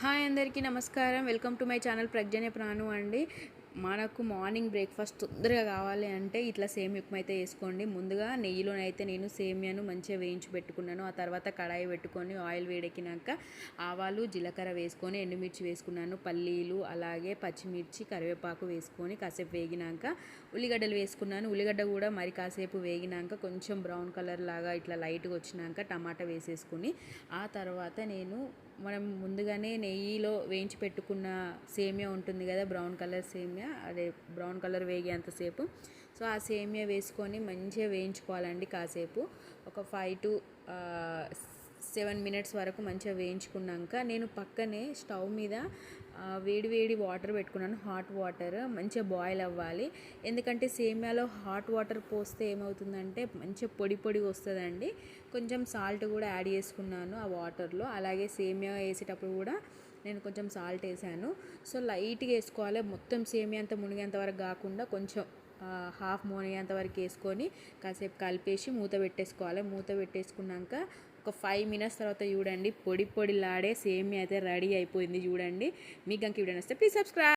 Hi అందరికీ నమస్కారం. Welcome to my channel ప్రజ్ఞాన ప్రాణు అండి. మనకు మార్నింగ్ బ్రేక్ఫాస్ట్ తొందరగా కావాలి అంటే ఇట్లా సేమియా ఉప్మా అయితే వేసుకోండి. ముందుగా నెయ్యిలోనైతే నేను సేమియాను మంచిగా వేయించి పెట్టుకున్నాను. ఆ తర్వాత కడాయి పెట్టుకొని ఆయిల్ వేడెక్కినాక ఆవాలు జీలకర్ర వేసుకొని ఎండుమిర్చి వేసుకున్నాను, పల్లీలు అలాగే పచ్చిమిర్చి కరివేపాకు వేసుకొని కాసేపు వేగినాక ఉల్లిగడ్డలు వేసుకున్నాను. ఉల్లిగడ్డ కూడా మరి కాసేపు వేగినాక కొంచెం బ్రౌన్ కలర్ లాగా ఇట్లా లైట్గా వచ్చినాక టమాటా వేసేసుకుని ఆ తర్వాత మనం ముందుగానే నెయ్యిలో వేయించి పెట్టుకున్న సేమియా ఉంటుంది కదా, బ్రౌన్ కలర్ సేమియా, అదే బ్రౌన్ కలర్ వేగేంతసేపు సో ఆ సేమియా వేసుకొని మంచిగా వేయించుకోవాలండి. కాసేపు ఒక 5 to 7 minutes వరకు మంచిగా వేయించుకున్నాక నేను పక్కనే స్టవ్ మీద వేడి వాటర్ పెట్టుకున్నాను. హాట్ వాటర్ మంచిగా బాయిల్ అవ్వాలి. ఎందుకంటే సేమియాలో హాట్ వాటర్ పోస్తే ఏమవుతుందంటే మంచిగా పొడి వస్తుందండి. కొంచెం సాల్ట్ కూడా యాడ్ చేసుకున్నాను ఆ వాటర్లో. అలాగే సేమియా వేసేటప్పుడు కూడా నేను కొంచెం సాల్ట్ వేసాను. సో లైట్గా వేసుకోవాలి. మొత్తం సేమియా అంతా మునిగేంత వరకు కాకుండా కొంచెం హాఫ్ మునిగేంత వరకు వేసుకొని కాసేపు కలిపేసి మూత పెట్టేసుకోవాలి. మూత పెట్టేసుకున్నాక ఒక 5 minutes తర్వాత చూడండి పొడిలాడే సేమియా అయితే రెడీ అయిపోయింది. చూడండి. మీకు కనుక వీడియో నచ్చితే ప్లీజ్ సబ్స్క్రైబ్.